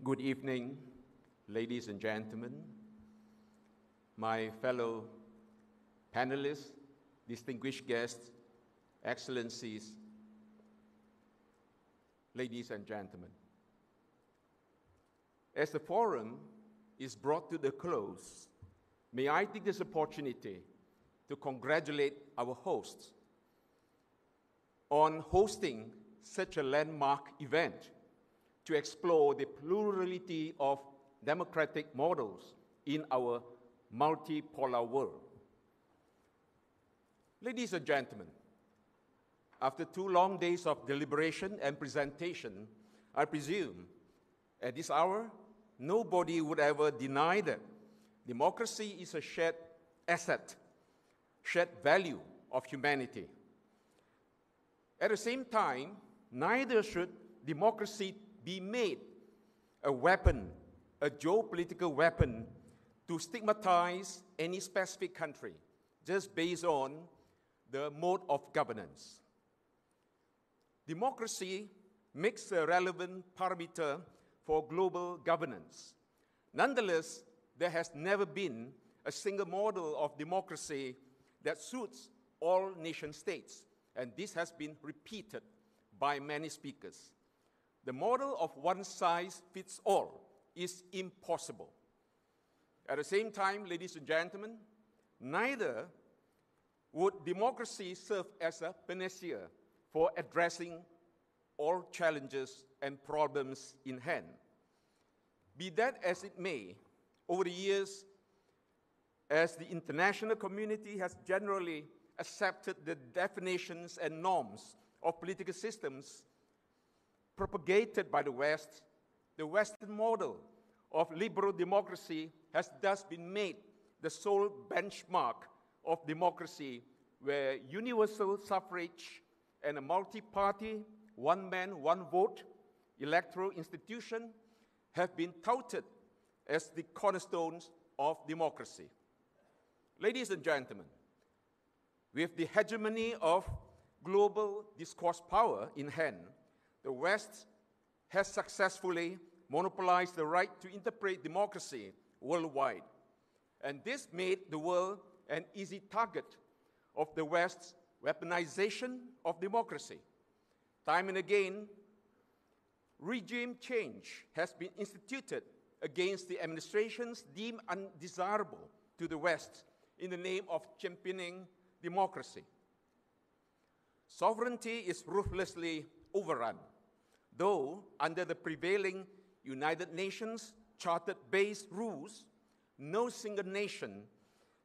Good evening, ladies and gentlemen, my fellow panelists, distinguished guests, excellencies, ladies and gentlemen. As the forum is brought to the close, may I take this opportunity to congratulate our hosts on hosting such a landmark event to explore the plurality of democratic models in our multipolar world. Ladies and gentlemen, after 2 long days of deliberation and presentation, I presume at this hour, nobody would ever deny that democracy is a shared asset, shared value of humanity. At the same time, neither should democracy be made a weapon, a geopolitical weapon, to stigmatize any specific country just based on the mode of governance. Democracy makes a relevant parameter for global governance. Nonetheless, there has never been a single model of democracy that suits all nation states, and this has been repeated by many speakers. The model of one size fits all is impossible. At the same time, ladies and gentlemen, neither would democracy serve as a panacea for addressing all challenges and problems in hand. Be that as it may, over the years, as the international community has generally accepted the definitions and norms of political systems propagated by the West, the Western model of liberal democracy has thus been made the sole benchmark of democracy, where universal suffrage and a multi-party, one man, one vote electoral institution have been touted as the cornerstones of democracy. Ladies and gentlemen, with the hegemony of global discourse power in hand, the West has successfully monopolized the right to interpret democracy worldwide. And this made the world an easy target of the West's weaponization of democracy. Time and again, regime change has been instituted against the administrations deemed undesirable to the West in the name of championing democracy. Sovereignty is ruthlessly overrun, though under the prevailing United Nations Charter-based rules, no single nation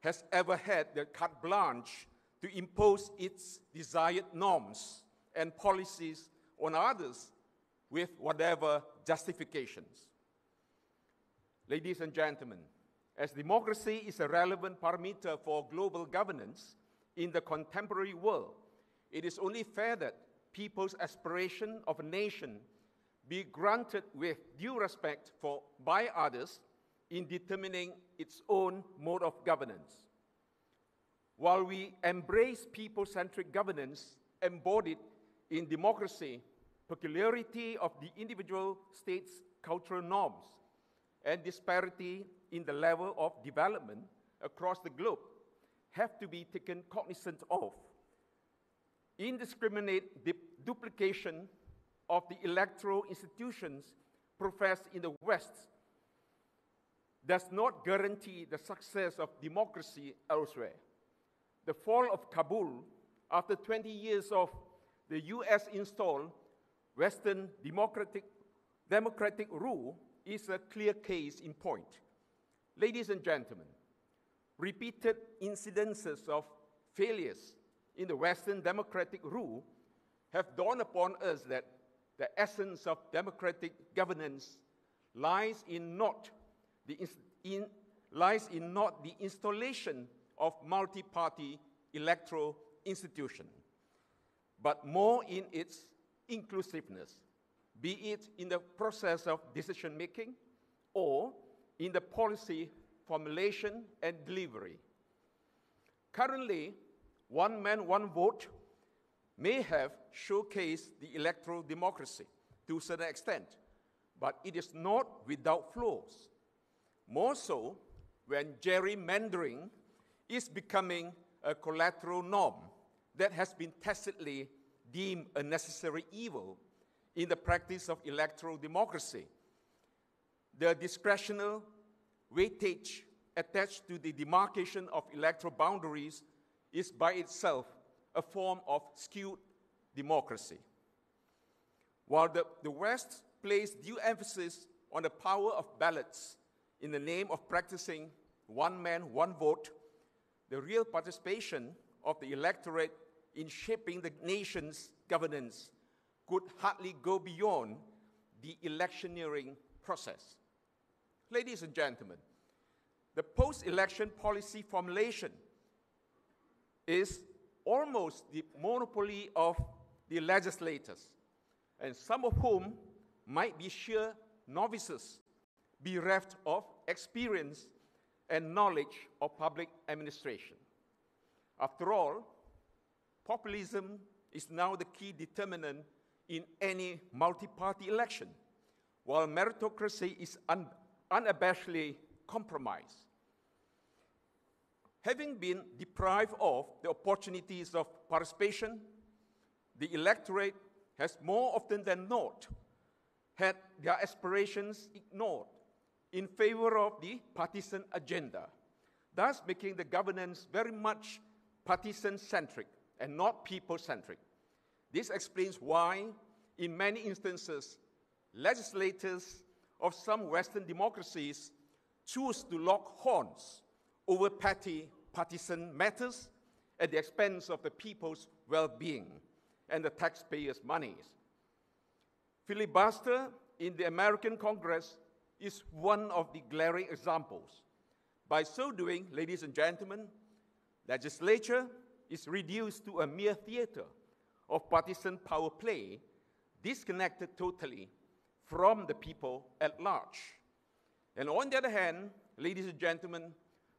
has ever had the carte blanche to impose its desired norms and policies on others with whatever justifications. Ladies and gentlemen, as democracy is a relevant parameter for global governance in the contemporary world, it is only fair that people's aspiration of a nation be granted with due respect by others in determining its own mode of governance. While we embrace people-centric governance embodied in democracy, peculiarity of the individual state's cultural norms and disparity in the level of development across the globe have to be taken cognizance of. Indiscriminate duplication of the electoral institutions professed in the West does not guarantee the success of democracy elsewhere. The fall of Kabul, after 20 years of the US-installed Western democratic rule, is a clear case in point. Ladies and gentlemen, repeated incidences of failures in the Western democratic rule have dawned upon us that the essence of democratic governance lies in not the installation of multi-party electoral institution, but more in its inclusiveness, be it in the process of decision-making or in the policy formulation and delivery. Currently, one man, one vote may have showcased the electoral democracy to a certain extent, but it is not without flaws. More so when gerrymandering is becoming a collateral norm that has been tacitly deemed a necessary evil in the practice of electoral democracy. The discretionary weightage attached to the demarcation of electoral boundaries is by itself a form of skewed democracy. While the West placed due emphasis on the power of ballots in the name of practicing one man, one vote, the real participation of the electorate in shaping the nation's governance could hardly go beyond the electioneering process. Ladies and gentlemen, the post-election policy formulation is almost the monopoly of the legislators, and some of whom might be sheer novices, bereft of experience and knowledge of public administration. After all, populism is now the key determinant in any multi-party election, while meritocracy is unabashedly compromised. Having been deprived of the opportunities of participation, the electorate has more often than not had their aspirations ignored in favor of the partisan agenda, thus making the governance very much partisan-centric and not people-centric. This explains why, in many instances, legislators of some Western democracies choose to lock horns over petty partisan matters at the expense of the people's well-being and the taxpayers' monies. Filibuster in the American Congress is one of the glaring examples. By so doing, ladies and gentlemen, legislature is reduced to a mere theater of partisan power play, disconnected totally from the people at large. And on the other hand, ladies and gentlemen,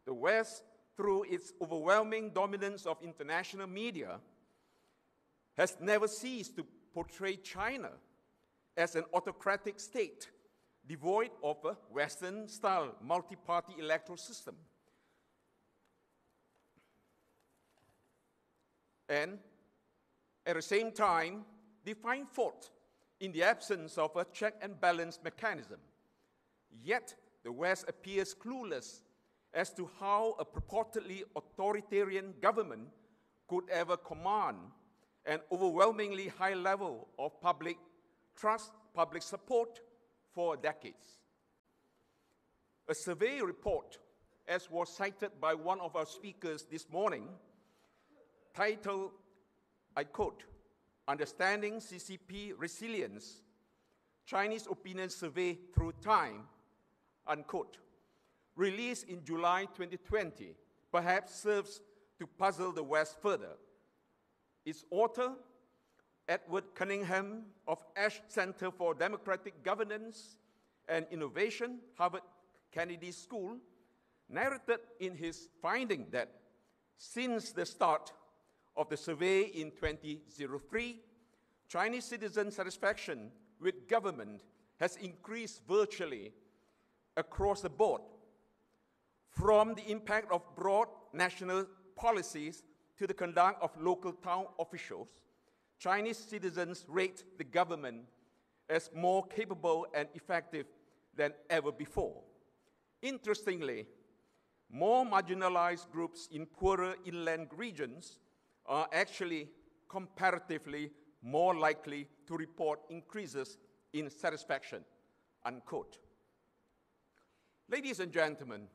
the West, through its overwhelming dominance of international media, has never ceased to portray China as an autocratic state devoid of a Western-style multi-party electoral system. And at the same time, they find fault in the absence of a check and balance mechanism. Yet, the West appears clueless as to how a purportedly authoritarian government could ever command an overwhelmingly high level of public trust, public support for decades. A survey report, as was cited by one of our speakers this morning, titled, I quote, "Understanding CCP Resilience, Chinese Opinion Survey Through Time," unquote, released in July 2020, perhaps serves to puzzle the West further. Its author, Edward Cunningham of Ash Center for Democratic Governance and Innovation, Harvard Kennedy School, narrated in his finding that since the start of the survey in 2003, Chinese citizen satisfaction with government has increased virtually across the board, from the impact of broad national policies to the conduct of local town officials. Chinese citizens rate the government as more capable and effective than ever before. Interestingly, more marginalized groups in poorer inland regions are actually comparatively more likely to report increases in satisfaction, unquote. Ladies and gentlemen,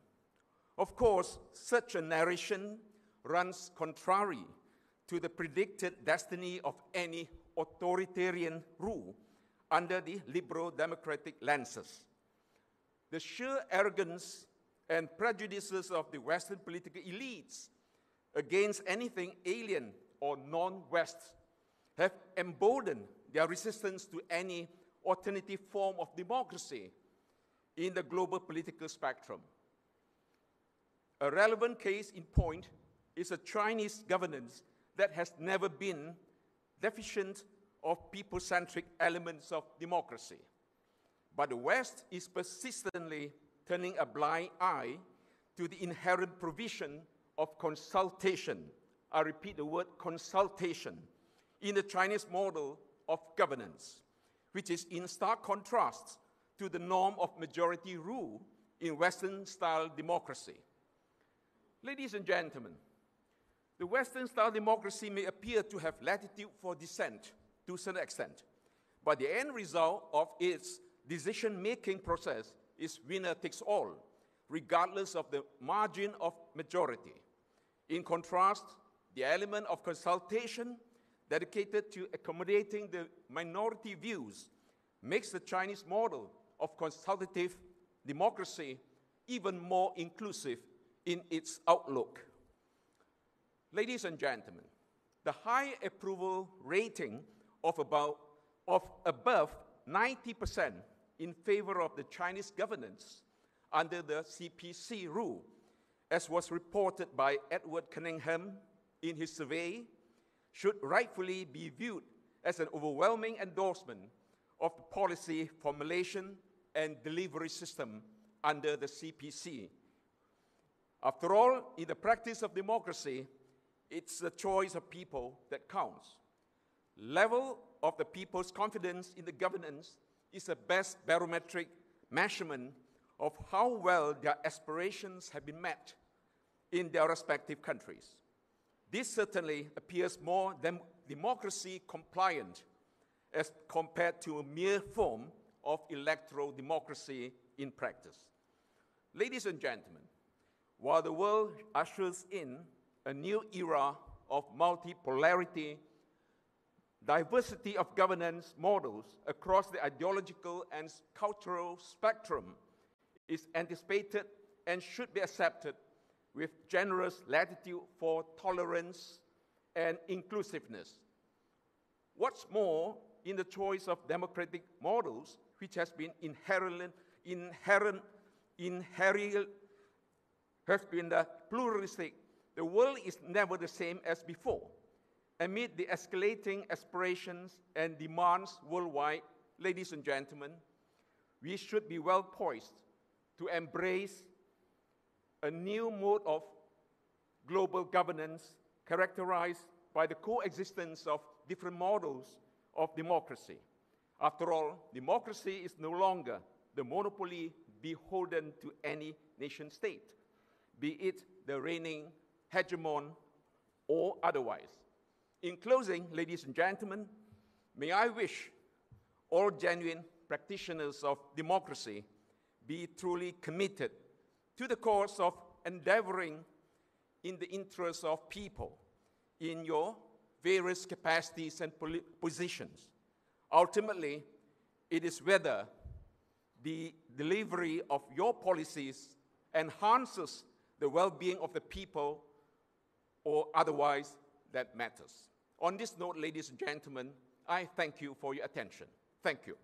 of course, such a narration runs contrary to the predicted destiny of any authoritarian rule under the liberal democratic lenses. The sheer arrogance and prejudices of the Western political elites against anything alien or non-West have emboldened their resistance to any alternative form of democracy in the global political spectrum. A relevant case in point is a Chinese governance that has never been deficient of people-centric elements of democracy. But the West is persistently turning a blind eye to the inherent provision of consultation. I repeat the word consultation in the Chinese model of governance, which is in stark contrast to the norm of majority rule in Western-style democracy. Ladies and gentlemen, the Western-style democracy may appear to have latitude for dissent to a certain extent, but the end result of its decision-making process is winner takes all, regardless of the margin of majority. In contrast, the element of consultation dedicated to accommodating the minority views makes the Chinese model of consultative democracy even more inclusive in its outlook. Ladies and gentlemen, the high approval rating of above 90% in favor of the Chinese governance under the CPC rule, as was reported by Edward Cunningham in his survey, should rightfully be viewed as an overwhelming endorsement of the policy formulation and delivery system under the CPC. After all, in the practice of democracy, it's the choice of people that counts. Level of the people's confidence in the governance is the best barometric measurement of how well their aspirations have been met in their respective countries. This certainly appears more democracy compliant as compared to a mere form of electoral democracy in practice. Ladies and gentlemen, while the world ushers in a new era of multipolarity, diversity of governance models across the ideological and cultural spectrum is anticipated and should be accepted with generous latitude for tolerance and inclusiveness. What's more, in the choice of democratic models, which has been pluralistic, the world is never the same as before. Amid the escalating aspirations and demands worldwide, ladies and gentlemen, we should be well poised to embrace a new mode of global governance characterized by the coexistence of different models of democracy. After all, democracy is no longer the monopoly beholden to any nation state, be it the reigning hegemon or otherwise. In closing, ladies and gentlemen, may I wish all genuine practitioners of democracy be truly committed to the cause of endeavoring in the interests of people in your various capacities and positions. Ultimately, it is whether the delivery of your policies enhances the well-being of the people or otherwise that matters. On this note, ladies and gentlemen, I thank you for your attention. Thank you.